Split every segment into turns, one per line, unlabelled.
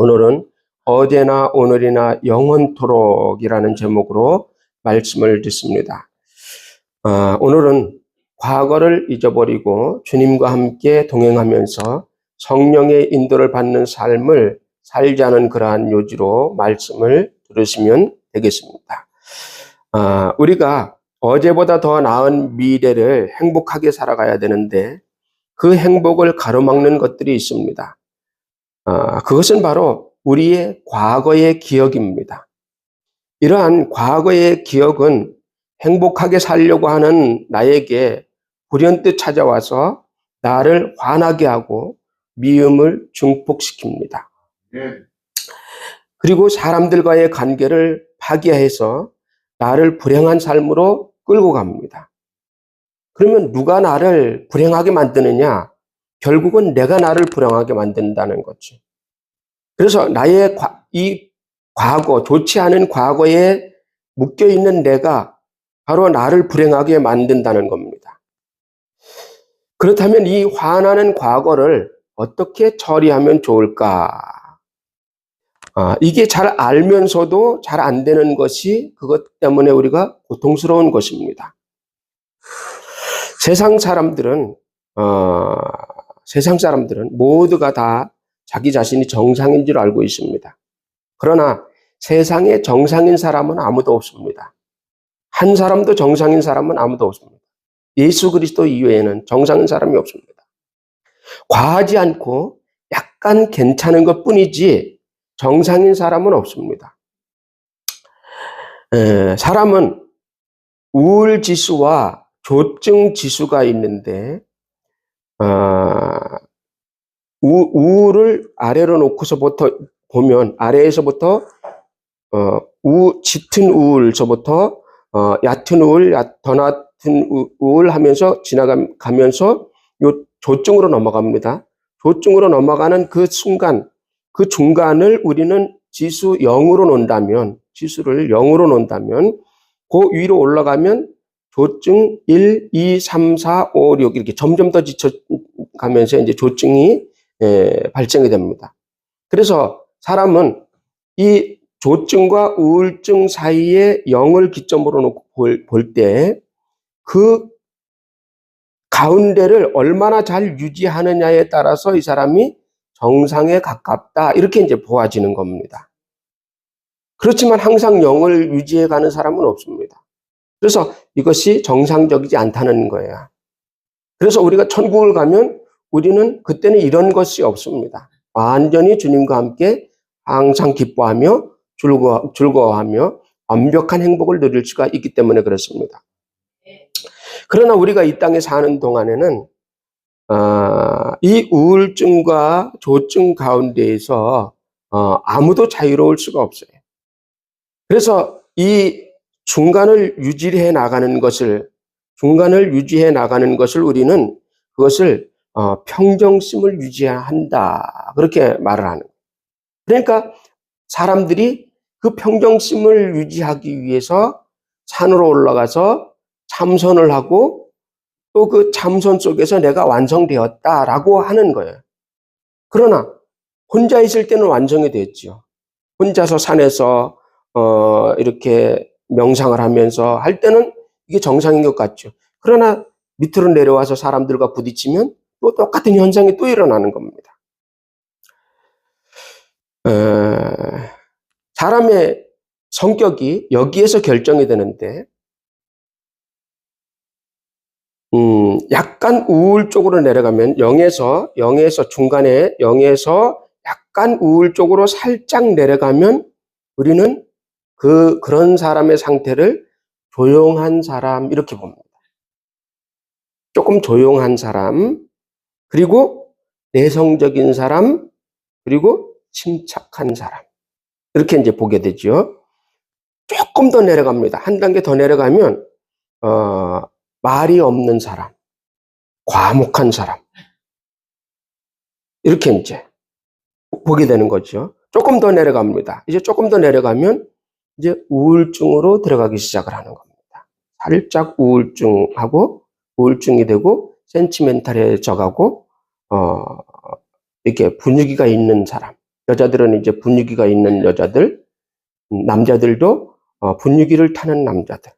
오늘은 어제나 오늘이나 영원토록이라는 제목으로 말씀을 듣습니다. 오늘은 과거를 잊어버리고 주님과 함께 동행하면서 성령의 인도를 받는 삶을 살자는 그러한 요지로 말씀을 들으시면 되겠습니다. 우리가 어제보다 더 나은 미래를 행복하게 살아가야 되는데 그 행복을 가로막는 것들이 있습니다. 그것은 바로 우리의 과거의 기억입니다. 이러한 과거의 기억은 행복하게 살려고 하는 나에게 불현듯 찾아와서 나를 화나게 하고 미움을 증폭시킵니다. 그리고 사람들과의 관계를 파괴해서 나를 불행한 삶으로 끌고 갑니다. 그러면 누가 나를 불행하게 만드느냐? 결국은 내가 나를 불행하게 만든다는 거죠. 그래서 나의 이 과거, 좋지 않은 과거에 묶여있는 내가 바로 나를 불행하게 만든다는 겁니다. 그렇다면 이 화나는 과거를 어떻게 처리하면 좋을까? 이게 잘 알면서도 잘 안 되는 것이 그것 때문에 우리가 고통스러운 것입니다. 세상 사람들은 모두가 다 자기 자신이 정상인 줄 알고 있습니다. 그러나 세상에 정상인 사람은 아무도 없습니다. 한 사람도 정상인 사람은 아무도 없습니다. 예수 그리스도 이외에는 정상인 사람이 없습니다. 과하지 않고 약간 괜찮은 것 뿐이지 정상인 사람은 없습니다. 사람은 우울 지수와 조증 지수가 있는데 우울을 아래로 놓고서부터 보면 아래에서부터 짙은 우울서부터 얕은 우울, 더 얕은 우울 하면서 지나가면서 요 조증으로 넘어갑니다. 조증으로 넘어가는 그 순간, 그 중간을 우리는 지수 0으로 놓는다면, 지수를 0으로 놓는다면, 그 위로 올라가면 조증 1, 2, 3, 4, 5, 6 이렇게 점점 더 지쳐가면서 이제 조증이 발생이 됩니다. 그래서 사람은 이 조증과 우울증 사이에 0을 기점으로 놓고 볼 때 그 가운데를 얼마나 잘 유지하느냐에 따라서 이 사람이 정상에 가깝다 이렇게 이제 보아지는 겁니다. 그렇지만 항상 0을 유지해 가는 사람은 없습니다. 그래서 이것이 정상적이지 않다는 거예요. 그래서 우리가 천국을 가면 우리는 그때는 이런 것이 없습니다. 완전히 주님과 함께 항상 기뻐하며 즐거워하며 완벽한 행복을 누릴 수가 있기 때문에 그렇습니다. 그러나 우리가 이 땅에 사는 동안에는 이 우울증과 조증 가운데에서 아무도 자유로울 수가 없어요. 그래서 이 중간을 유지해 나가는 것을 우리는 그것을 평정심을 유지해야 한다 그렇게 말을 하는 거예요. 그러니까 사람들이 그 평정심을 유지하기 위해서 산으로 올라가서 참선을 하고 또 그 참선 속에서 내가 완성되었다라고 하는 거예요. 그러나 혼자 있을 때는 완성이 됐죠. 혼자서 산에서 이렇게 명상을 하면서 할 때는 이게 정상인 것 같죠. 그러나 밑으로 내려와서 사람들과 부딪히면 또 똑같은 현상이 또 일어나는 겁니다. 사람의 성격이 여기에서 결정이 되는데 약간 우울 쪽으로 내려가면 0에서 중간에 0에서 약간 우울 쪽으로 살짝 내려가면 우리는 그런 사람의 상태를 조용한 사람 이렇게 봅니다. 조금 조용한 사람, 그리고 내성적인 사람, 그리고 침착한 사람. 이렇게 이제 보게 되죠. 조금 더 내려갑니다. 한 단계 더 내려가면 말이 없는 사람, 과묵한 사람. 이렇게 이제 보게 되는 거죠. 조금 더 내려갑니다. 이제 조금 더 내려가면 이제 우울증으로 들어가기 시작을 하는 겁니다. 살짝 우울증이 되고 센티멘탈해져 가고 이렇게 분위기가 있는 사람. 여자들은 이제 분위기가 있는 여자들, 남자들도 분위기를 타는 남자들.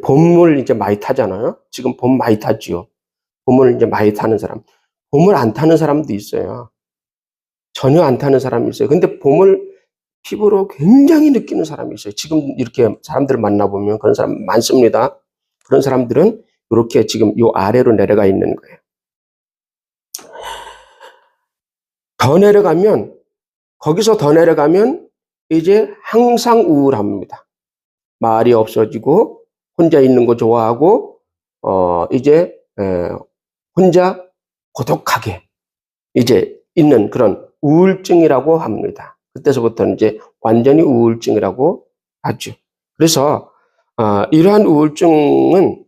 봄을 이제 많이 타잖아요. 지금 봄 많이 타지요. 봄을 이제 많이 타는 사람. 봄을 안 타는 사람도 있어요. 전혀 안 타는 사람이 있어요. 근데 봄을 피부로 굉장히 느끼는 사람이 있어요. 지금 이렇게 사람들을 만나보면 그런 사람 많습니다. 그런 사람들은 이렇게 지금 요 아래로 내려가 있는 거예요. 더 내려가면, 거기서 더 내려가면 이제 항상 우울합니다. 말이 없어지고 혼자 있는 거 좋아하고 이제 혼자 고독하게 이제 있는 그런 우울증이라고 합니다. 그때서부터는 이제 완전히 우울증이라고 하죠. 그래서 이러한 우울증은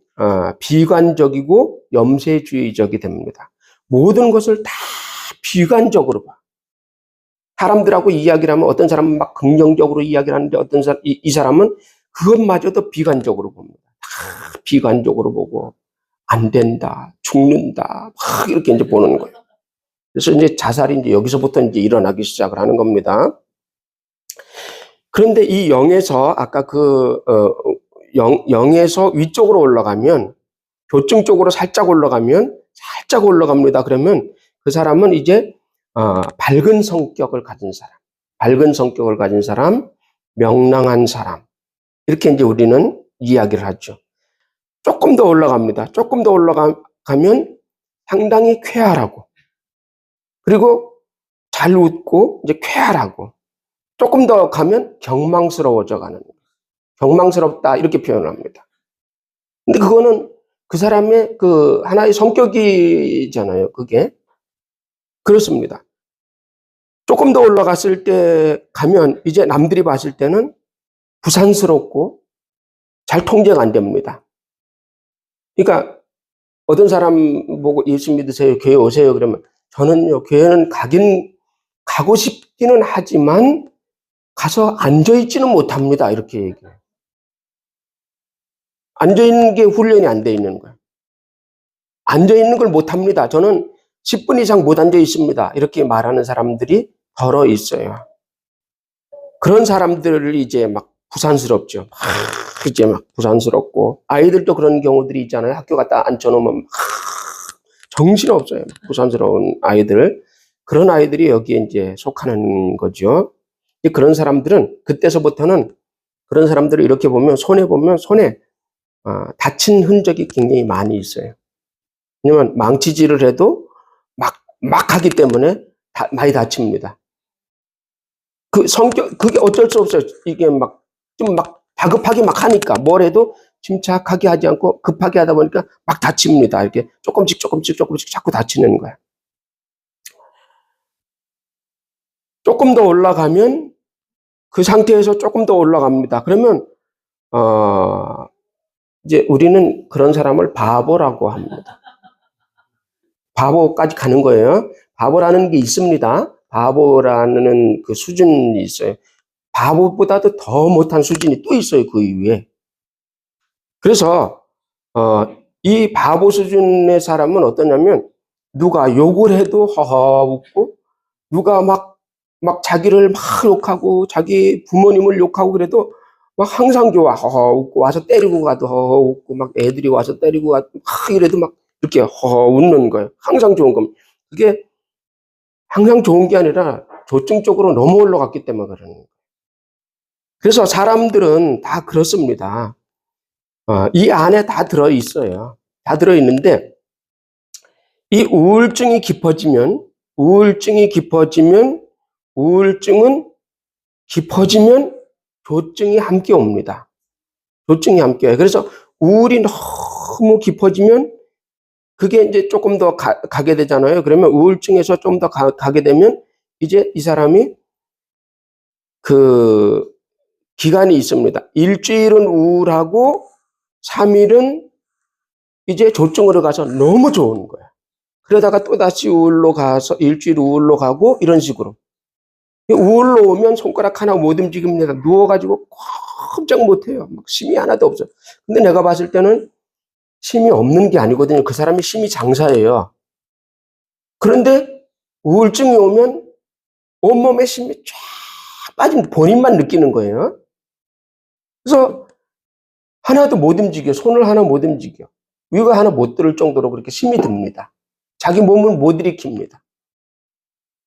비관적이고 염세주의적이 됩니다. 모든 것을 다 비관적으로 봐. 사람들하고 이야기를 하면 어떤 사람은 막 긍정적으로 이야기를 하는데 어떤 사람, 이 사람은 그것마저도 비관적으로 봅니다. 다 비관적으로 보고 안 된다, 죽는다, 막 이렇게 이제 보는 거예요. 그래서 이제 자살이 이제 여기서부터 이제 일어나기 시작을 하는 겁니다. 그런데 이 영에서 아까 그 영에서 위쪽으로 올라가면 교증 쪽으로 살짝 올라갑니다. 그러면 그 사람은 이제 밝은 성격을 가진 사람, 밝은 성격을 가진 사람, 명랑한 사람 이렇게 이제 우리는 이야기를 하죠. 조금 더 올라갑니다. 조금 더 올라가면 상당히 쾌활하고 그리고 잘 웃고 이제 쾌활하고 조금 더 가면 경망스러워져 가는 거예요. 경망스럽다 이렇게 표현을 합니다. 근데 그거는 그 사람의 그 하나의 성격이잖아요. 그게 그렇습니다. 조금 더 올라갔을 때 가면 이제 남들이 봤을 때는 부산스럽고 잘 통제가 안 됩니다. 그러니까 어떤 사람 보고 예수 믿으세요, 교회 오세요 그러면 저는요 교회는 가고 싶기는 하지만 가서 앉아있지는 못합니다. 이렇게 얘기해요. 앉아있는 게 훈련이 안 돼 있는 거예요. 앉아있는 걸 못합니다. 저는 10분 이상 못 앉아있습니다. 이렇게 말하는 사람들이 더러 있어요. 그런 사람들을 이제 막 부산스럽죠. 이제 막 부산스럽고 아이들도 그런 경우들이 있잖아요. 학교 갔다 앉혀놓으면 정신없어요. 부산스러운 아이들. 그런 아이들이 여기에 이제 속하는 거죠. 그런 사람들은 그때서부터는 그런 사람들을 이렇게 보면 손에 다친 흔적이 굉장히 많이 있어요. 왜냐면 망치질을 해도 막 하기 때문에 많이 다칩니다. 그 성격, 그게 어쩔 수 없어요. 이게 좀 다급하게 막 하니까 뭘 해도 침착하게 하지 않고 급하게 하다 보니까 막 다칩니다. 이렇게 조금씩 자꾸 다치는 거야. 조금 더 올라가면 그 상태에서 조금 더 올라갑니다. 그러면, 이제 우리는 그런 사람을 바보라고 합니다. 바보까지 가는 거예요. 바보라는 게 있습니다. 바보라는 그 수준이 있어요. 바보보다도 더 못한 수준이 또 있어요. 그 이후에. 그래서 이 바보 수준의 사람은 어떠냐면 누가 욕을 해도 허허 웃고 누가 막 자기를 막 욕하고 자기 부모님을 욕하고 그래도 막 항상 좋아 허허 웃고 와서 때리고 가도 허허 웃고 막 애들이 와서 때리고 가도 막 이래도 막 이렇게 허허 웃는 거예요. 항상 좋은 겁니다. 그게 항상 좋은 게 아니라 조증적으로 너무 올라갔기 때문에 그러는 거예요. 그래서 사람들은 다 그렇습니다. 이 안에 다 들어있어요. 다 들어있는데 이 우울증은 깊어지면 조증이 함께 옵니다. 조증이 함께 와요. 그래서 우울이 너무 깊어지면 그게 이제 조금 더 가게 되잖아요. 그러면 우울증에서 좀 더 가게 되면 이제 이 사람이 그 기간이 있습니다. 일주일은 우울하고 3일은 이제 조증으로 가서 너무 좋은 거야. 그러다가 또다시 우울로 가서 일주일 우울로 가고 이런 식으로. 우울로 오면 손가락 하나 못 움직입니다. 누워가지고 꼼짝 못해요. 막 힘이 하나도 없어요. 근데 내가 봤을 때는 힘이 없는 게 아니거든요. 그 사람이 힘이 장사예요. 그런데 우울증이 오면 온몸에 힘이 쫙 빠진 본인만 느끼는 거예요. 그래서 하나도 못 움직여. 손을 하나 못 움직여. 위가 하나 못 들을 정도로 그렇게 힘이 듭니다. 자기 몸을 못 일으킵니다.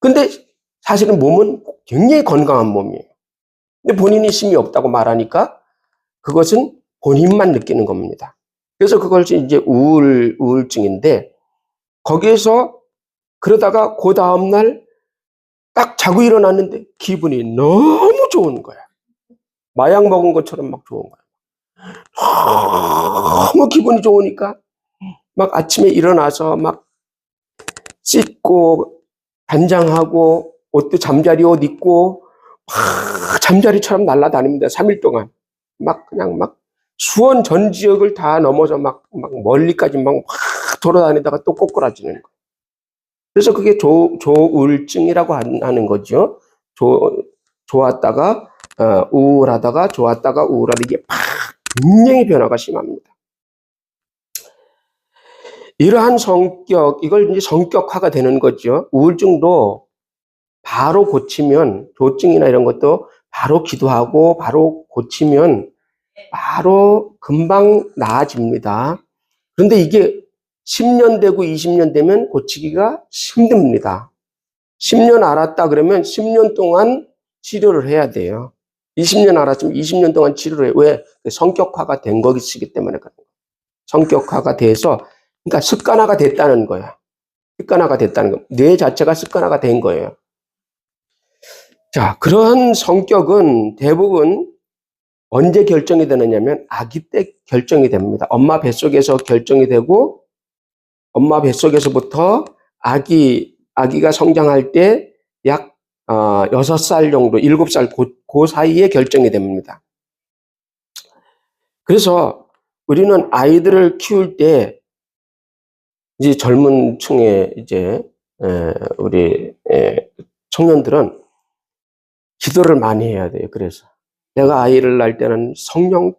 근데 사실은 몸은 굉장히 건강한 몸이에요. 근데 본인이 힘이 없다고 말하니까 그것은 본인만 느끼는 겁니다. 그래서 그것이 이제 우울증인데, 거기에서 그러다가 그 다음날 딱 자고 일어났는데 기분이 너무 좋은 거야. 마약 먹은 것처럼 막 좋은 거야. 너무 기분이 좋으니까 막 아침에 일어나서 막 씻고 단장하고 옷도 잠자리 옷 입고 막 잠자리처럼 날아다닙니다. 3일 동안. 막 그냥 막 수원 전 지역을 다 넘어서 막 멀리까지 막 돌아다니다가 또 꼬꾸라지는 거예요. 그래서 그게 조울증이라고 하는 거죠. 좋았다가 우울하다가 좋았다가 우울하다, 이게 굉장히 변화가 심합니다. 이러한 성격, 이걸 이제 성격화가 되는 거죠. 우울증도 바로 고치면, 조증이나 이런 것도 바로 기도하고 바로 고치면 바로 금방 나아집니다. 그런데 이게 10년 되고 20년 되면 고치기가 힘듭니다. 10년 알았다 그러면 10년 동안 치료를 해야 돼요. 20년 알았으면 20년 동안 치료를 해요. 왜? 성격화가 된 것이기 때문에 그런 거예요. 성격화가 돼서, 그러니까 습관화가 됐다는 거야. 습관화가 됐다는 거. 뇌 자체가 습관화가 된 거예요. 자, 그러한 성격은 대부분 언제 결정이 되느냐면 아기 때 결정이 됩니다. 엄마 뱃속에서 결정이 되고, 엄마 뱃속에서부터 아기가 성장할 때 약 6살 정도, 7살 그 사이에 결정이 됩니다. 그래서 우리는 아이들을 키울 때 이제 젊은 층의 이제 우리 청년들은 기도를 많이 해야 돼요. 그래서 내가 아이를 낳을 때는 성령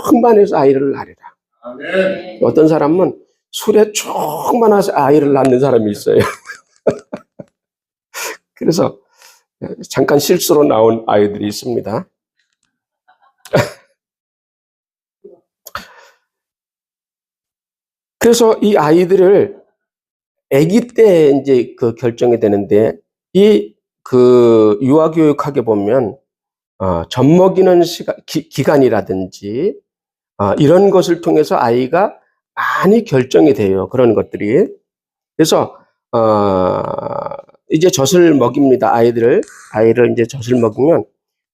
충만해서 아이를 낳으리라. 아멘. 어떤 사람은 술에 충만해서 아이를 낳는 사람이 있어요. 그래서 잠깐 실수로 나온 아이들이 있습니다. 그래서 이 아이들을 아기 때 이제 그 결정이 되는데, 그 유아교육학에 보면 젖먹이는 기간이라든지 이런 것을 통해서 아이가 많이 결정이 돼요. 그런 것들이. 그래서 이제 젖을 먹입니다. 아이를 이제 젖을 먹이면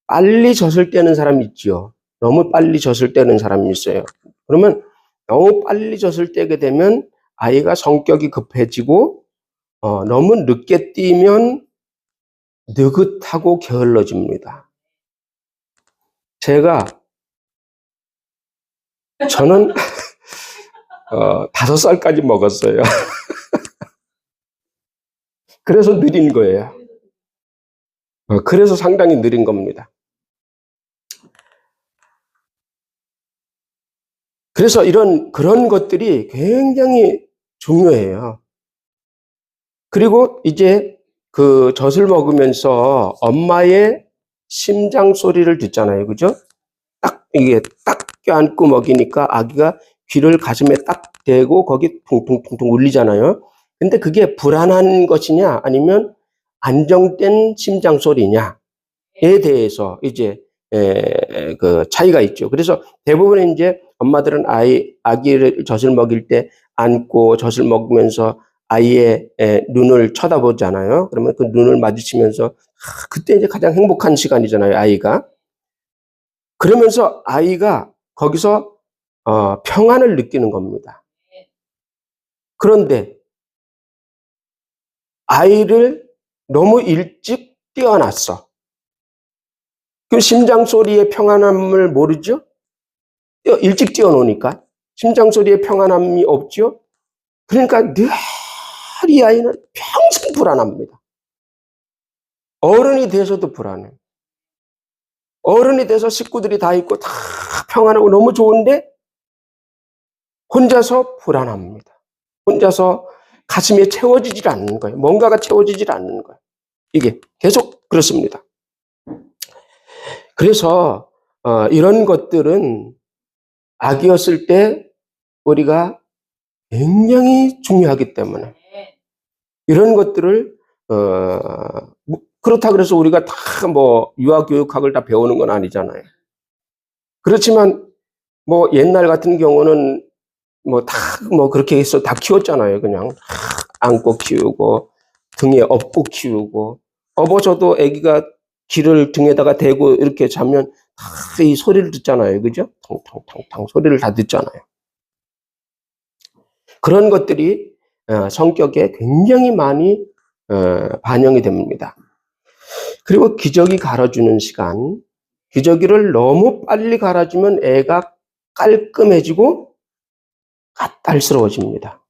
빨리 젖을 떼는 사람이 있죠. 너무 빨리 젖을 떼는 사람이 있어요. 그러면 너무 빨리 젖을 떼게 되면 아이가 성격이 급해지고, 너무 늦게 띄면 느긋하고 게을러집니다. 저는 5살까지 먹었어요. 그래서 느린 거예요. 그래서 상당히 느린 겁니다. 그래서 그런 것들이 굉장히 중요해요. 그리고 이제 그 젖을 먹으면서 엄마의 심장 소리를 듣잖아요. 그죠? 이게 딱 껴안고 먹이니까 아기가 귀를 가슴에 딱 대고 거기 퉁퉁퉁퉁 울리잖아요. 근데 그게 불안한 것이냐 아니면 안정된 심장 소리냐에 대해서 이제 그 차이가 있죠. 그래서 대부분 이제 엄마들은 아기를 젖을 먹일 때 안고 젖을 먹으면서 아이의 눈을 쳐다보잖아요. 그러면 그 눈을 마주치면서 그때 이제 가장 행복한 시간이잖아요, 아이가. 그러면서 아이가 거기서 평안을 느끼는 겁니다. 그런데 아이를 너무 일찍 떼어놨어. 그 심장 소리의 평안함을 모르죠? 일찍 떼어놓으니까 심장 소리의 평안함이 없죠? 그러니까 늘 이 아이는 평생 불안합니다. 어른이 돼서도 불안해. 어른이 돼서 식구들이 다 있고 다 평안하고 너무 좋은데 혼자서 불안합니다. 혼자서 가슴에 채워지질 않는 거예요. 뭔가가 채워지질 않는 거예요. 이게 계속 그렇습니다. 그래서 이런 것들은 아기였을 때 우리가 굉장히 중요하기 때문에 이런 것들을 그렇다 그래서 우리가 다 뭐 유아교육학을 다 배우는 건 아니잖아요. 그렇지만 뭐 옛날 같은 경우는 뭐 다 뭐 그렇게 해서 다 키웠잖아요. 그냥 안고 키우고 등에 업고 키우고 업어서도 아기가 귀를 등에다가 대고 이렇게 자면 다 이 소리를 듣잖아요. 그죠? 탕탕탕탕 소리를 다 듣잖아요. 그런 것들이 성격에 굉장히 많이 반영이 됩니다. 그리고 기저귀 갈아주는 시간, 기저귀를 너무 빨리 갈아주면 애가 깔끔해지고 까딸스러워집니다.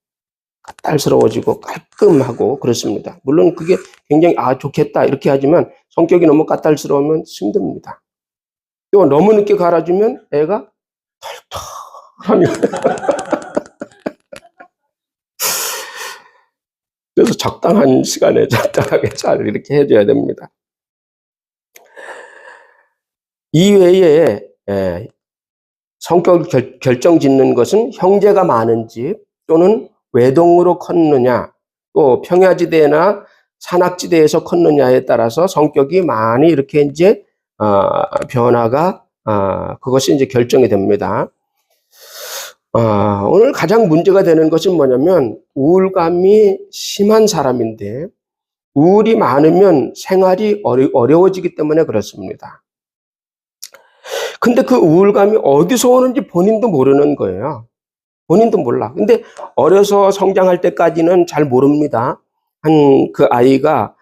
까딸스러워지고 깔끔하고 그렇습니다. 물론 그게 굉장히 좋겠다 이렇게 하지만 성격이 너무 까딸스러우면 힘듭니다. 또 너무 늦게 갈아주면 애가 털털하면 그래서 적당한 시간에 적당하게 잘 이렇게 해줘야 됩니다. 이외에 성격을 결정짓는 것은 형제가 많은 집 또는 외동으로 컸느냐 또 평야지대나 산악지대에서 컸느냐에 따라서 성격이 많이 이렇게 이제 변화가 그것이 이제 결정이 됩니다. 오늘 가장 문제가 되는 것은 뭐냐면 우울감이 심한 사람인데 우울이 많으면 생활이 어려워지기 때문에 그렇습니다. 근데 그 우울감이 어디서 오는지 본인도 모르는 거예요. 본인도 몰라. 근데 어려서 성장할 때까지는 잘 모릅니다. 그 아이가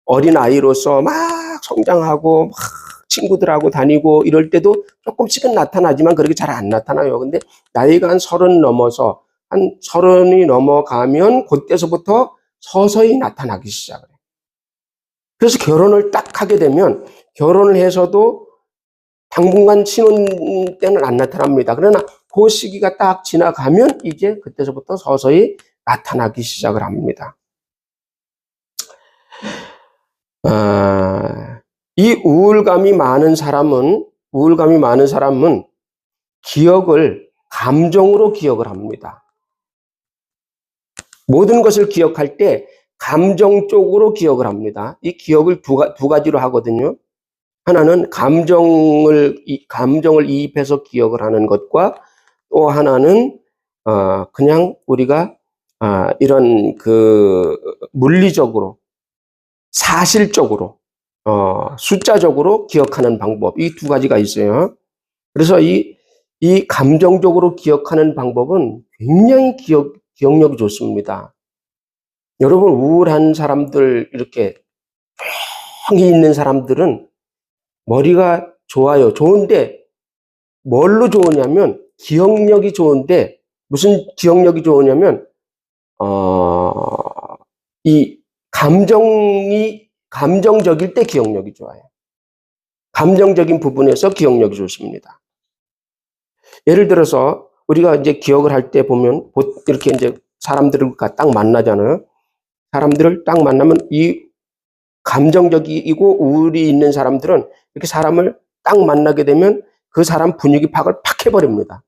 어린 아이로서 막 성장하고 막 친구들하고 다니고 이럴 때도 조금씩은 나타나지만 그렇게 잘 안 나타나요. 근데 나이가 한 30 넘어서 한 30이 넘어가면 그때서부터 서서히 나타나기 시작해요. 그래서 결혼을 딱 하게 되면 결혼을 해서도 당분간 신혼 때는 안 나타납니다. 그러나 그 시기가 딱 지나가면 이제 그때서부터 서서히 나타나기 시작을 합니다. 이 우울감이 많은 사람은 기억을 감정으로 기억을 합니다. 모든 것을 기억할 때 감정 쪽으로 기억을 합니다. 이 기억을 두 가지로 하거든요. 하나는 감정을 이입해서 기억을 하는 것과 또 하나는 그냥 우리가 이런 그 물리적으로 사실적으로 숫자적으로 기억하는 방법 이 두 가지가 있어요. 그래서 이 감정적으로 기억하는 방법은 굉장히 기억력이 좋습니다. 여러분 우울한 사람들 이렇게 조용히 있는 사람들은 머리가 좋아요. 좋은데 뭘로 좋으냐면 기억력이 좋은데 무슨 기억력이 좋으냐면 이 감정적일 때 기억력이 좋아요. 감정적인 부분에서 기억력이 좋습니다. 예를 들어서 우리가 이제 기억을 할 때 보면 이렇게 이제 사람들을 딱 만나잖아요. 사람들을 딱 만나면 이 감정적이고 우울이 있는 사람들은 이렇게 사람을 딱 만나게 되면 그 사람 분위기 파악을 팍 해버립니다.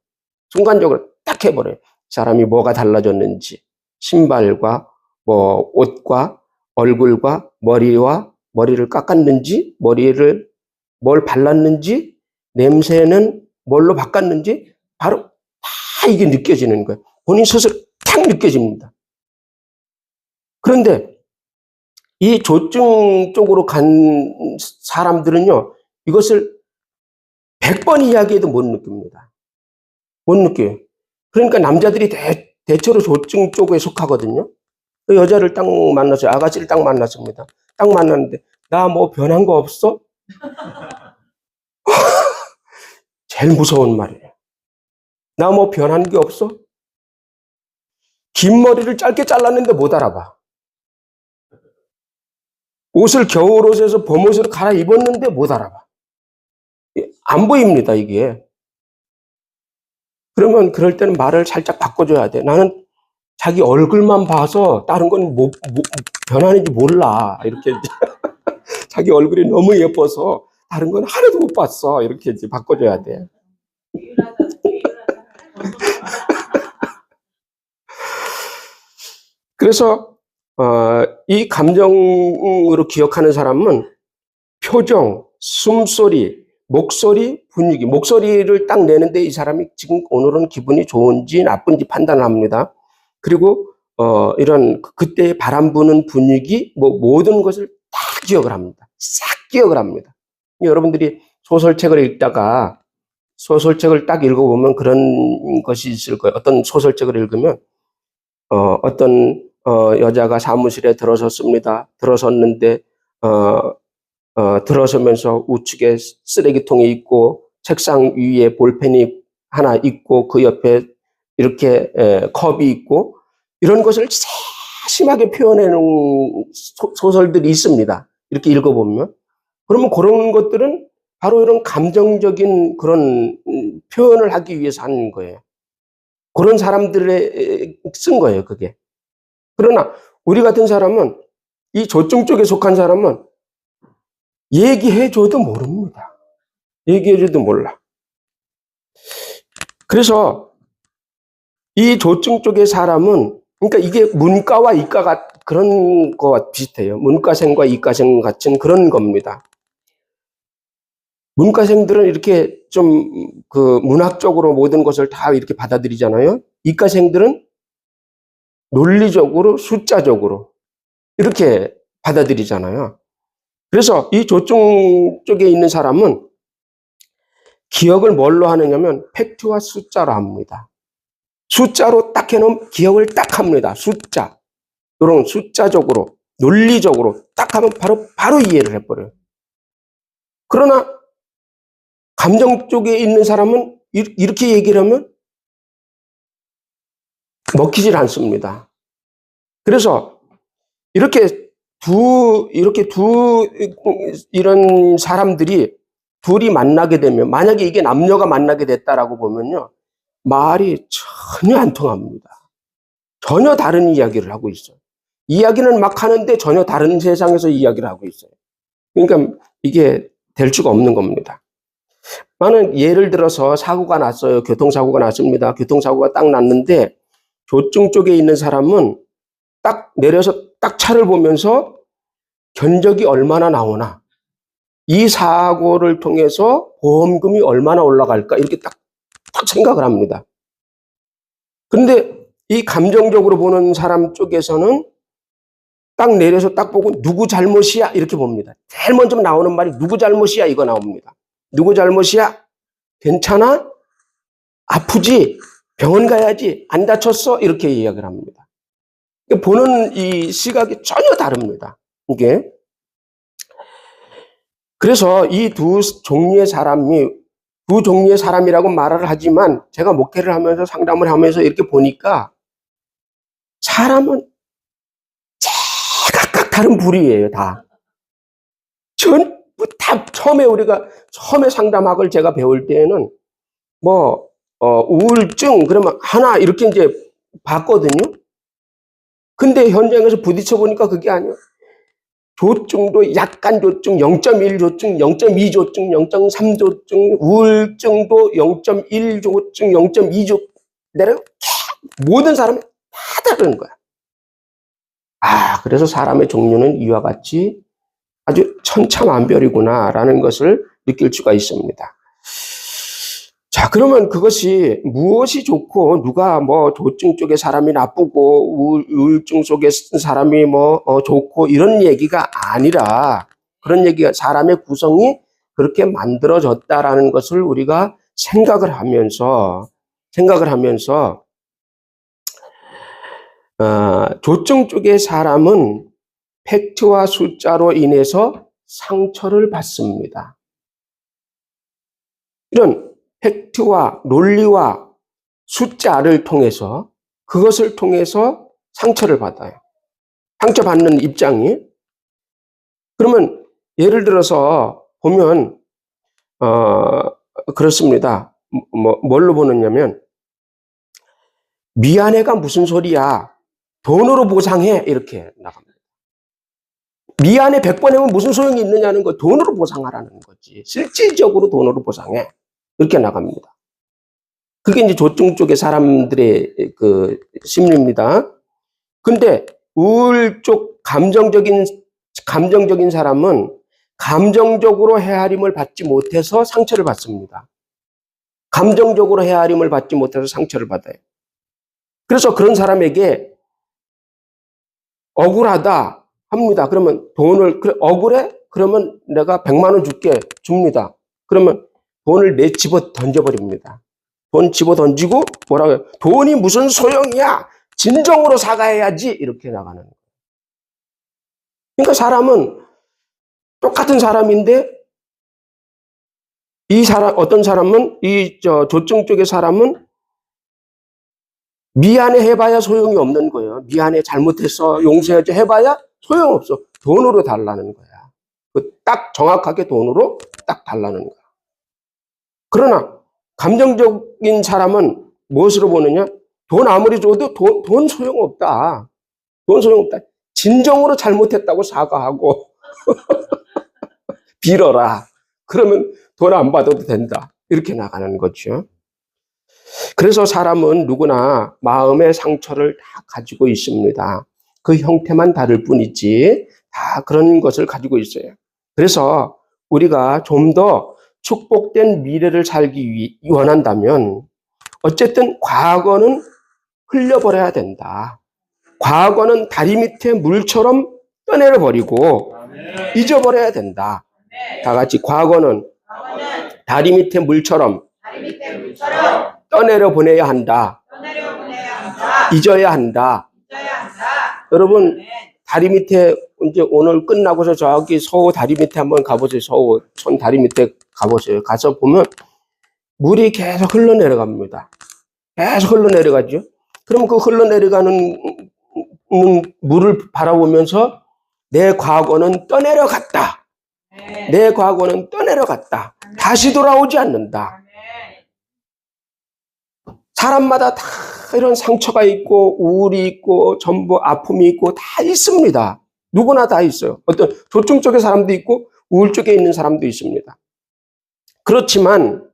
순간적으로 딱 해버려요. 사람이 뭐가 달라졌는지, 신발과 뭐 옷과 얼굴과 머리를 깎았는지, 머리를 뭘 발랐는지, 냄새는 뭘로 바꿨는지 바로 다 이게 느껴지는 거예요. 본인 스스로 탁 느껴집니다. 그런데 이 조증 쪽으로 간 사람들은요, 이것을 100번 이야기해도 못 느낍니다. 못 느껴요. 그러니까 남자들이 대체로 조증 쪽에 속하거든요. 그 여자를 딱 만났어요. 아가씨를 딱 만났습니다. 딱 만났는데, 나 뭐 변한 거 없어? 제일 무서운 말이에요. 나 뭐 변한 게 없어? 긴 머리를 짧게 잘랐는데 못 알아봐. 옷을 겨울옷에서 봄옷으로 갈아입었는데 못 알아봐. 안 보입니다, 이게. 그러면 그럴 때는 말을 살짝 바꿔줘야 돼. 나는 자기 얼굴만 봐서 다른 건 변하는지 몰라. 이렇게. 자기 얼굴이 너무 예뻐서 다른 건 하나도 못 봤어. 이렇게 이제 바꿔줘야 돼. 그래서 이 감정으로 기억하는 사람은 표정, 숨소리, 목소리, 분위기, 목소리를 딱 내는데 이 사람이 지금 오늘은 기분이 좋은지 나쁜지 판단을 합니다. 그리고 이런 그때의 바람 부는 분위기, 뭐 모든 것을 다 기억을 합니다. 싹 기억을 합니다. 여러분들이 소설책을 읽다가 소설책을 딱 읽어보면 그런 것이 있을 거예요. 어떤 소설책을 읽으면 어떤 여자가 사무실에 들어섰습니다. 들어섰는데 들어서면서 우측에 쓰레기통이 있고 책상 위에 볼펜이 하나 있고 그 옆에 이렇게 컵이 있고 이런 것을 세심하게 표현해 놓은 소설들이 있습니다. 이렇게 읽어보면. 그러면 그런 것들은 바로 이런 감정적인 그런 표현을 하기 위해서 하는 거예요. 그런 사람들의 쓴 거예요, 그게. 그러나 우리 같은 사람은 이 조증 쪽에 속한 사람은 얘기해줘도 모릅니다. 얘기해줘도 몰라. 그래서 이 조증 쪽의 사람은 그러니까 이게 문과와 이과가 그런 거와 비슷해요. 문과생과 이과생 같은 그런 겁니다. 문과생들은 이렇게 좀 그 문학적으로 모든 것을 다 이렇게 받아들이잖아요. 이과생들은 논리적으로 숫자적으로 이렇게 받아들이잖아요. 그래서 이 조증 쪽에 있는 사람은 기억을 뭘로 하느냐면 팩트와 숫자로 합니다. 숫자로 딱 해놓으면 기억을 딱 합니다. 숫자. 이런 숫자적으로 논리적으로 딱 하면 바로 이해를 해버려요. 그러나 감정 쪽에 있는 사람은 이렇게 얘기를 하면 먹히질 않습니다. 그래서 이렇게 이런 사람들이 둘이 만나게 되면, 만약에 이게 남녀가 만나게 됐다라고 보면요, 말이 전혀 안 통합니다. 전혀 다른 이야기를 하고 있어요. 이야기는 막 하는데 전혀 다른 세상에서 이야기를 하고 있어요. 그러니까 이게 될 수가 없는 겁니다. 나는 예를 들어서 사고가 났어요. 교통사고가 났습니다. 교통사고가 딱 났는데 조증 쪽에 있는 사람은 딱 내려서 딱 차를 보면서 견적이 얼마나 나오나, 이 사고를 통해서 보험금이 얼마나 올라갈까 이렇게 딱 생각을 합니다. 그런데 이 감정적으로 보는 사람 쪽에서는 딱 내려서 딱 보고 누구 잘못이야 이렇게 봅니다. 제일 먼저 나오는 말이 누구 잘못이야 이거 나옵니다. 누구 잘못이야? 괜찮아? 아프지? 병원 가야지? 안 다쳤어? 이렇게 이야기를 합니다. 보는 이 시각이 전혀 다릅니다. 이게. 그래서 이 두 종류의 사람이라고 말을 하지만 제가 목회를 하면서 상담을 하면서 이렇게 보니까 사람은 각각 다른 부류예요, 다. 전부 다 처음에 상담학을 제가 배울 때에는 우울증 그러면 하나 이렇게 이제 봤거든요. 근데 현장에서 부딪혀 보니까 그게 아니에요. 조증도 약간 조증, 0.1 조증, 0.2 조증, 0.3 조증, 우울증도 0.1 조증, 0.2 조증 내려 모든 사람이 다 다른 거야. 그래서 사람의 종류는 이와 같이 아주 천차만별이구나라는 것을 느낄 수가 있습니다. 자, 그러면 그것이 무엇이 좋고 누가 조증 쪽의 사람이 나쁘고 우울증 속의 사람이 좋고 이런 얘기가 아니라, 그런 얘기가 사람의 구성이 그렇게 만들어졌다라는 것을 우리가 생각을 하면서 조증 쪽의 사람은 팩트와 숫자로 인해서 상처를 받습니다. 이런 팩트와 논리와 숫자를 통해서, 그것을 통해서 상처를 받아요. 상처받는 입장이. 그러면 예를 들어서 보면 그렇습니다. 뭘로 보느냐면 미안해가 무슨 소리야, 돈으로 보상해 이렇게 나갑니다. 미안해 100번 하면 무슨 소용이 있느냐는 거, 돈으로 보상하라는 거지. 실질적으로 돈으로 보상해. 이렇게 나갑니다. 그게 이제 조증 쪽의 사람들의 그 심리입니다. 근데 우울 쪽 감정적인 사람은 감정적으로 헤아림을 받지 못해서 상처를 받습니다. 감정적으로 헤아림을 받지 못해서 상처를 받아요. 그래서 그런 사람에게 억울하다 합니다. 그러면 돈을, 억울해? 그러면 내가 100만 원 줄게. 줍니다. 그러면 돈을 내 집어 던져버립니다. 돈 집어 던지고 뭐라고 해요? 돈이 무슨 소용이야? 진정으로 사과해야지. 이렇게 나가는 거예요. 그러니까 사람은 똑같은 사람인데 어떤 사람은 조증 쪽의 사람은 미안해 해봐야 소용이 없는 거예요. 미안해 잘못했어 용서해줘 해봐야 소용없어. 돈으로 달라는 거야. 딱 정확하게 돈으로 딱 달라는 거야. 그러나 감정적인 사람은 무엇으로 보느냐? 돈 아무리 줘도 돈 소용없다. 돈 소용없다. 진정으로 잘못했다고 사과하고 빌어라. 그러면 돈 안 받아도 된다. 이렇게 나가는 거죠. 그래서 사람은 누구나 마음의 상처를 다 가지고 있습니다. 그 형태만 다를 뿐이지 다 그런 것을 가지고 있어요. 그래서 우리가 좀 더 축복된 미래를 살기 원한다면 어쨌든 과거는 흘려버려야 된다. 과거는 다리 밑에 물처럼 떠내려버리고 잊어버려야 된다. 다 같이 과거는 다리 밑에 물처럼 떠내려 보내야 한다. 잊어야 한다. 여러분 다리 밑에 이제 오늘 끝나고서 저기 서호 다리 밑에 한번 가보세요. 서호 천 다리 밑에 가보세요. 가서 보면 물이 계속 흘러내려갑니다. 계속 흘러내려가죠. 그럼 그 흘러내려가는 물을 바라보면서 내 과거는 떠내려갔다. 내 과거는 떠내려갔다. 다시 돌아오지 않는다. 사람마다 다 이런 상처가 있고 우울이 있고 전부 아픔이 있고 다 있습니다. 누구나 다 있어요. 어떤 조증 쪽의 사람도 있고 우울 쪽에 있는 사람도 있습니다. 그렇지만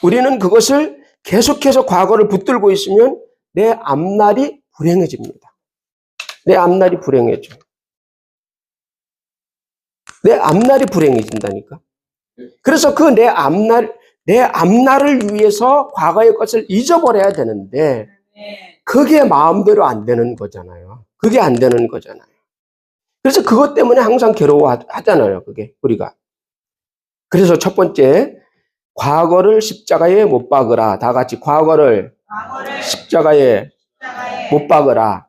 우리는 그것을 계속해서 과거를 붙들고 있으면 내 앞날이 불행해집니다. 내 앞날이 불행해져요. 내 앞날이 불행해진다니까. 그래서 그 내 앞날을 위해서 과거의 것을 잊어버려야 되는데 그게 마음대로 안 되는 거잖아요. 그게 안 되는 거잖아요. 그래서 그것 때문에 항상 괴로워하잖아요. 그게 우리가. 그래서 첫 번째, 과거를 십자가에 못 박으라. 다 같이 과거를 십자가에 못 박으라.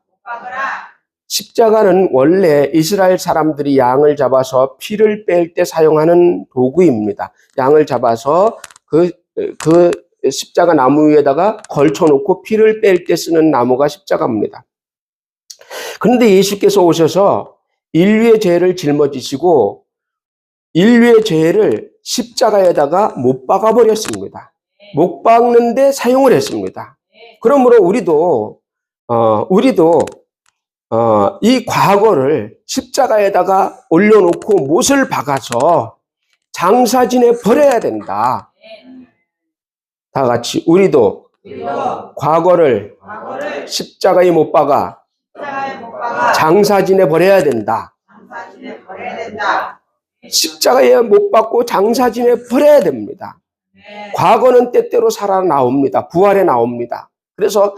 십자가는 원래 이스라엘 사람들이 양을 잡아서 피를 뺄 때 사용하는 도구입니다. 양을 잡아서 그 십자가 나무 위에다가 걸쳐놓고 피를 뺄 때 쓰는 나무가 십자가입니다. 그런데 예수께서 오셔서 인류의 죄를 짊어지시고 인류의 죄를 십자가에다가 못 박아버렸습니다. 못 박는데 사용을 했습니다. 그러므로 우리도 이 과거를 십자가에다가 올려놓고 못을 박아서 장사 지내 버려야 된다. 다 같이 우리도 과거를 십자가에 못 박아 장사 지내 버려야 된다. 십자가에 못 박고 장사 지내 버려야 됩니다. 과거는 때때로 살아나옵니다. 부활해 나옵니다. 그래서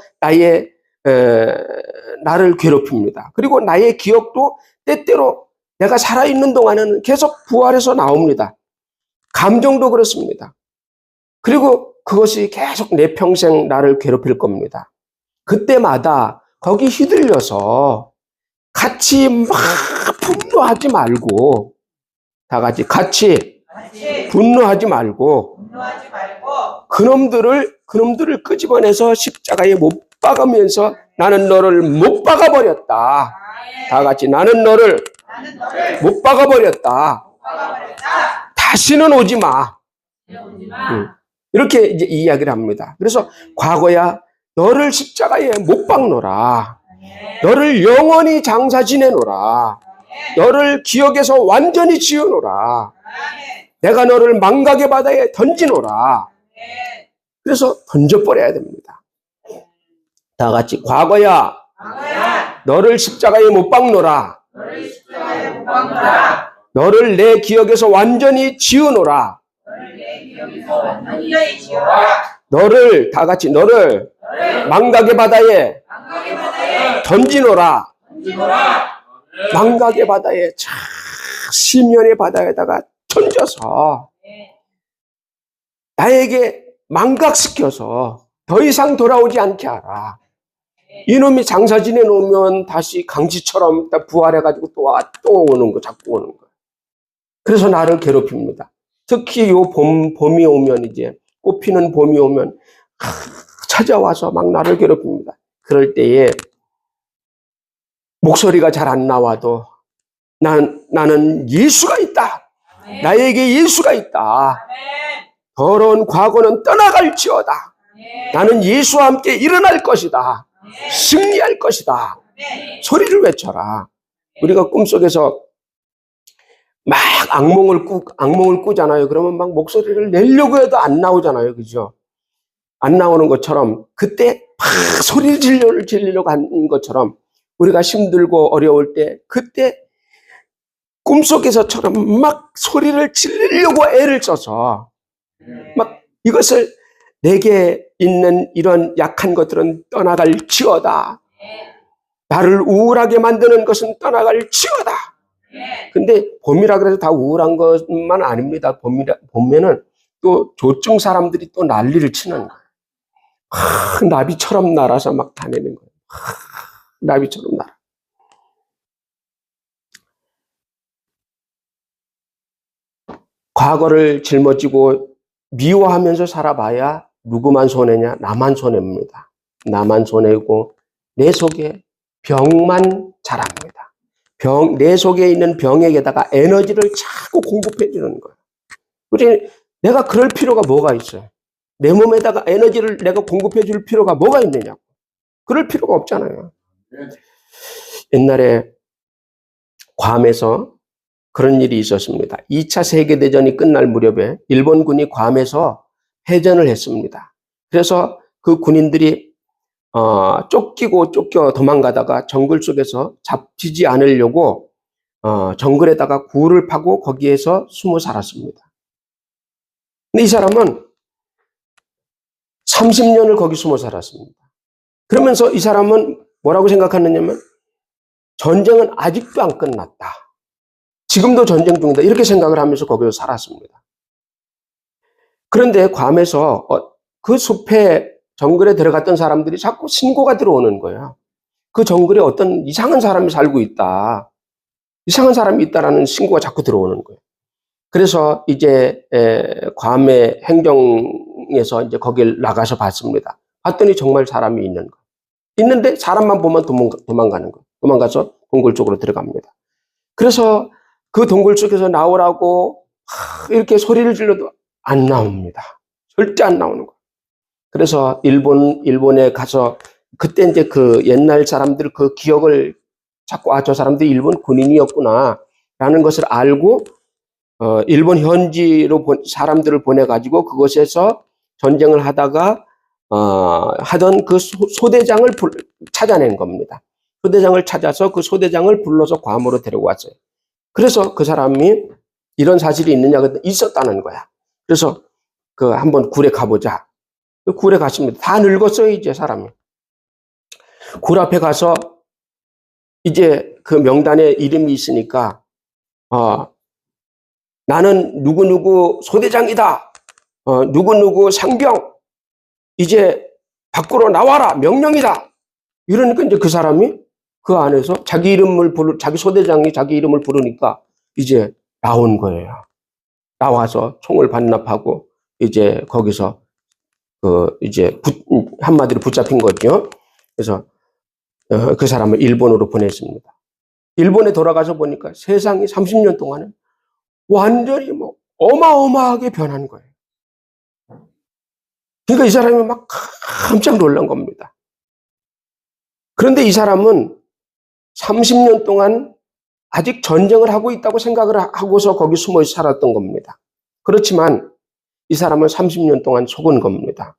나를 괴롭힙니다. 그리고 나의 기억도 때때로 내가 살아있는 동안에는 계속 부활해서 나옵니다. 감정도 그렇습니다. 그리고 그것이 계속 내 평생 나를 괴롭힐 겁니다. 그때마다 거기 휘둘려서 같이 막 분노하지 말고 다 같이 분노하지 말고 그놈들을 끄집어내서 십자가에 못 박으면서 나는 너를 못 박아버렸다. 다 같이 나는 너를 못 박아버렸다. 다시는 오지 마. 이렇게 이제 이야기를 합니다. 그래서 과거야 너를 십자가에 못 박노라. 너를 영원히 장사 지내노라. 너를 기억에서 완전히 지우노라. 내가 너를 망각의 바다에 던지노라. 그래서 던져버려야 됩니다. 다 같이 과거야, 너를 십자가에 못 박노라. 너를 내 기억에서 완전히 지우노라. 너를 다 같이 너를 망각의 바다에 던지노라. 망각의 바다에 심연의 바다에다가 던져서 나에게 망각시켜서 더 이상 돌아오지 않게 하라. 이놈이 장사 지내놓으면 다시 강지처럼 부활해가지고 또 오는 거, 자꾸 오는 거. 그래서 나를 괴롭힙니다. 특히 요 봄이 오면 이제 꽃 피는 봄이 오면 찾아와서 막 나를 괴롭힙니다. 그럴 때에 목소리가 잘 안 나와도 나는 예수가 있다. 나에게 예수가 있다. 더러운 과거는 떠나갈지어다. 나는 예수와 함께 일어날 것이다. 승리할 것이다. 소리를 외쳐라. 우리가 꿈속에서 막 악몽을 꾸잖아요. 그러면 막 목소리를 내려고 해도 안 나오잖아요. 그죠? 안 나오는 것처럼 그때 막 소리를 지르려고 하는 것처럼 우리가 힘들고 어려울 때 그때 꿈속에서처럼 막 소리를 지르려고 애를 써서 막 이것을 내게 있는 이런 약한 것들은 떠나갈지어다. 나를 우울하게 만드는 것은 떠나갈지어다. 근데 봄이라 그래서 다 우울한 것만 아닙니다. 봄에는 또 조증 사람들이 또 난리를 치는 거예요. 나비처럼 날아서 막 다니는 거예요. 나비처럼 날아. 과거를 짊어지고 미워하면서 살아봐야 누구만 손해냐? 나만 손해입니다. 나만 손해고 내 속에 병만 자랍니다. 내 속에 있는 병에게다가 에너지를 자꾸 공급해 주는 거예요. 우리 내가 그럴 필요가 뭐가 있어요? 내 몸에다가 에너지를 내가 공급해 줄 필요가 뭐가 있느냐고. 그럴 필요가 없잖아요. 옛날에 괌에서 그런 일이 있었습니다. 2차 세계대전이 끝날 무렵에 일본군이 괌에서 해전을 했습니다. 그래서 그 군인들이 쫓겨 도망가다가 정글 속에서 잡히지 않으려고 정글에다가 굴을 파고 거기에서 숨어 살았습니다. 근데 이 사람은 30년을 거기 숨어 살았습니다. 그러면서 이 사람은 뭐라고 생각하느냐면 전쟁은 아직도 안 끝났다. 지금도 전쟁 중이다. 이렇게 생각을 하면서 거기서 살았습니다. 그런데 괌에서 그 숲에 정글에 들어갔던 사람들이 자꾸 신고가 들어오는 거예요. 그 정글에 어떤 이상한 사람이 살고 있다. 이상한 사람이 있다라는 신고가 자꾸 들어오는 거예요. 그래서 이제 괌의 행정에서 이제 거길 나가서 봤습니다. 봤더니 정말 사람이 있는 거예요. 있는데 사람만 보면 도망가는 거예요. 도망가서 동굴 쪽으로 들어갑니다. 그래서 그 동굴 속에서 나오라고 이렇게 소리를 질러도 안 나옵니다. 절대 안 나오는 거예요. 그래서 일본에 가서 그때 이제 그 옛날 사람들 그 기억을 자꾸 저 사람들이 일본 군인이었구나 라는 것을 알고 일본 현지로 사람들을 보내가지고 그곳에서 전쟁을 하다가 하던 그 소대장을 찾아낸 겁니다. 소대장을 찾아서 그 소대장을 불러서 괌으로 데려왔어요. 그래서 그 사람이 이런 사실이 있느냐가 있었다는 거야. 그래서 그 한번 굴에 가보자. 굴에 갔습니다. 다 늙었어요, 이제 사람이. 굴 앞에 가서 이제 그 명단에 이름이 있으니까 나는 누구누구 소대장이다. 누구누구 상병. 이제 밖으로 나와라. 명령이다. 이러니까 이제 그 사람이 그 안에서 자기 소대장이 자기 이름을 부르니까 이제 나온 거예요. 나와서 총을 반납하고 이제 거기서 이제 한마디로 붙잡힌 거죠. 그래서 그 사람을 일본으로 보냈습니다. 일본에 돌아가서 보니까 세상이 30년 동안에 완전히 뭐 어마어마하게 변한 거예요. 그러니까 이 사람이 막 깜짝 놀란 겁니다. 그런데 이 사람은 30년 동안 아직 전쟁을 하고 있다고 생각을 하고서 거기 숨어 살았던 겁니다. 그렇지만 이 사람은 30년 동안 속은 겁니다.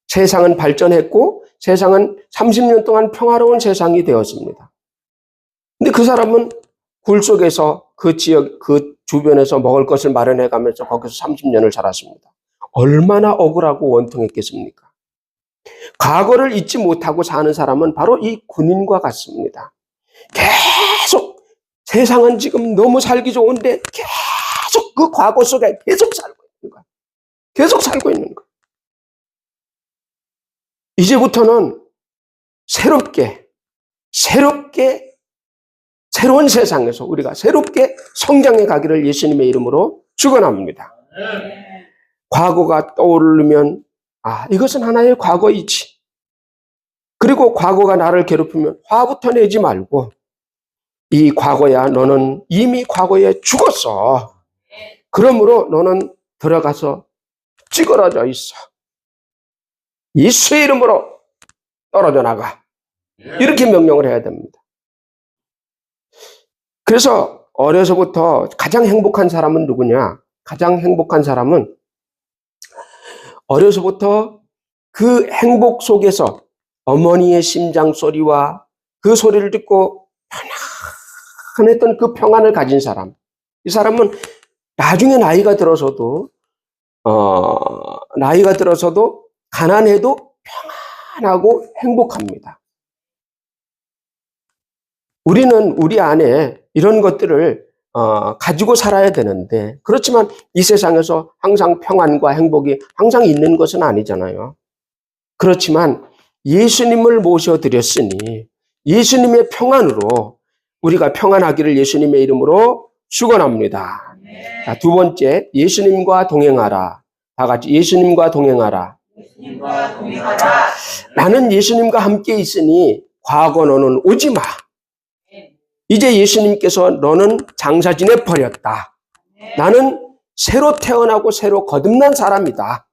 세상은 발전했고 세상은 30년 동안 평화로운 세상이 되었습니다. 근데 그 사람은 굴 속에서 그 지역, 그 주변에서 먹을 것을 마련해 가면서 거기서 30년을 살았습니다. 얼마나 억울하고 원통했겠습니까? 과거를 잊지 못하고 사는 사람은 바로 이 군인과 같습니다. 계속 세상은 지금 너무 살기 좋은데 계속 그 과거 속에 계속 살고 있는 거야. 계속 살고 있는 거야. 이제부터는 새롭게 새로운 세상에서 우리가 새롭게 성장해 가기를 예수님의 이름으로 축원합니다. 과거가 떠오르면 이것은 하나의 과거이지. 그리고 과거가 나를 괴롭히면 화부터 내지 말고 이 과거야 너는 이미 과거에 죽었어. 그러므로 너는 들어가서 찌그러져 있어. 예수의 이름으로 떨어져 나가. 이렇게 명령을 해야 됩니다. 그래서 어려서부터 가장 행복한 사람은 누구냐? 가장 행복한 사람은 어려서부터 그 행복 속에서 어머니의 심장 소리와 그 소리를 듣고 편안했던 그 평안을 가진 사람. 이 사람은 나중에 나이가 들어서도 가난해도 평안하고 행복합니다. 우리는 우리 안에 이런 것들을 가지고 살아야 되는데 그렇지만 이 세상에서 항상 평안과 행복이 항상 있는 것은 아니잖아요. 그렇지만 예수님을 모셔드렸으니 예수님의 평안으로 우리가 평안하기를 예수님의 이름으로 축원합니다. 자, 두 번째, 예수님과 동행하라. 다 같이 예수님과 동행하라.
예수님과 동행하라.
나는 예수님과 함께 있으니 과거 너는 오지 마. 이제 예수님께서 너는 장사 지내 버렸다. 나는 새로 태어나고 새로 거듭난 사람이다.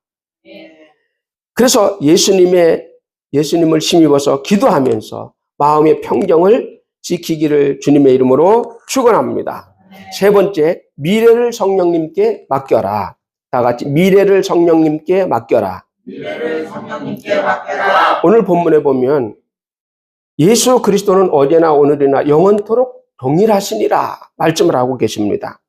그래서 예수님을 힘입어서 기도하면서 마음의 평정을 지키기를 주님의 이름으로 축원합니다. 세 번째, 미래를 성령님께 맡겨라. 다 같이 미래를 성령님께 맡겨라.
미래를 성령님께 맡겨라.
오늘 본문에 보면 예수 그리스도는 어제나 오늘이나 영원토록 동일하시니라 말씀을 하고 계십니다.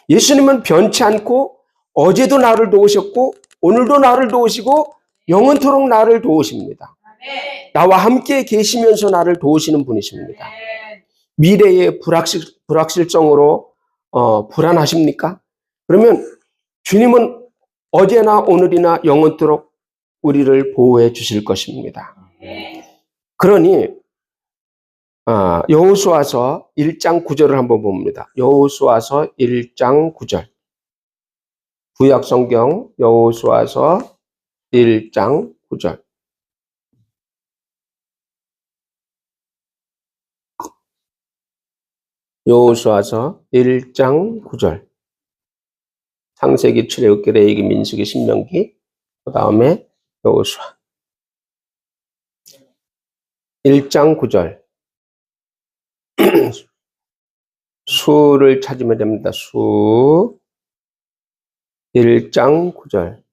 예수님은 변치 않고 어제도 나를 도우셨고 오늘도 나를 도우시고 영원토록 나를 도우십니다. 나와 함께 계시면서 나를 도우시는 분이십니다. 미래의 불확실성으로 불안하십니까? 그러면 주님은 어제나 오늘이나 영원토록 우리를 보호해 주실 것입니다. 그러니 여호수아서 1장 9절을 한번 봅니다. 여호수아서 1장 9절. 구약 성경 여호수아서 1장 9절. 여호수아서 1장 9절. 창세기, 출애굽기, 레위기, 민수기, 신명기, 그다음에 여호수아. 1장 9절. 수를 찾으면 됩니다. 수 1장 9절.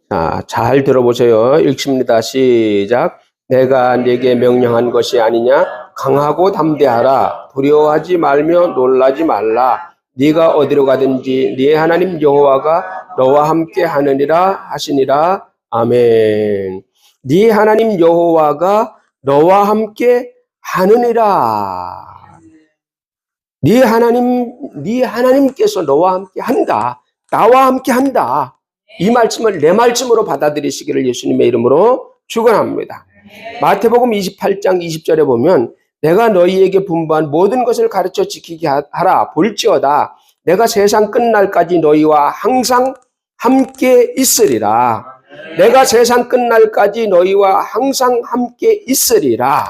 자, 잘 들어보세요. 읽습니다. 시작. 내가 네게 명령한 것이 아니냐? 강하고 담대하라. 두려워하지 말며 놀라지 말라. 네가 어디로 가든지 네 하나님 여호와가 너와 함께 하느니라 하시니라. 아멘. 네 하나님 여호와가 너와 함께 하느니라. 네 하나님께서 너와 함께 한다. 나와 함께 한다. 이 말씀을 내 말씀으로 받아들이시기를 예수님의 이름으로 축원합니다. 마태복음 28장 20절에 보면 내가 너희에게 분부한 모든 것을 가르쳐 지키게 하라. 볼지어다 내가 세상 끝날까지 너희와 항상 함께 있으리라. 내가 세상 끝날까지 너희와 항상 함께 있으리라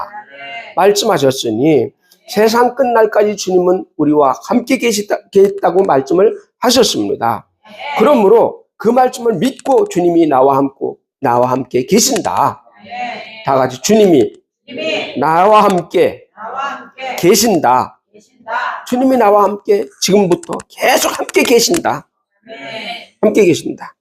말씀하셨으니 세상 끝날까지 주님은 우리와 함께 계시다고 말씀을 하셨습니다. 그러므로 그 말씀을 믿고 주님이 나와 함께 계신다. 다 같이 주님이
주님이
나와 함께
나와 함께
계신다.
계신다.
주님이 나와 함께 지금부터 계속 함께 계신다.
네.
함께 계신다.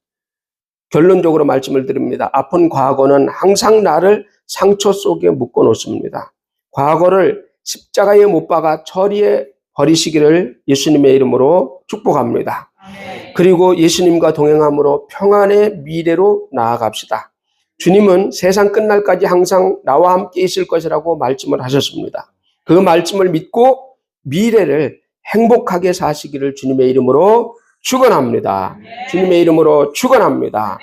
결론적으로 말씀을 드립니다. 아픈 과거는 항상 나를 상처 속에 묶어 놓습니다. 과거를 십자가에 못 박아 처리해 버리시기를 예수님의 이름으로 축복합니다.
네.
그리고 예수님과 동행함으로 평안의 미래로 나아갑시다. 주님은 세상 끝날까지 항상 나와 함께 있을 것이라고 말씀을 하셨습니다. 그 말씀을 믿고 미래를 행복하게 사시기를 주님의 이름으로 축원합니다. 주님의 이름으로 축원합니다.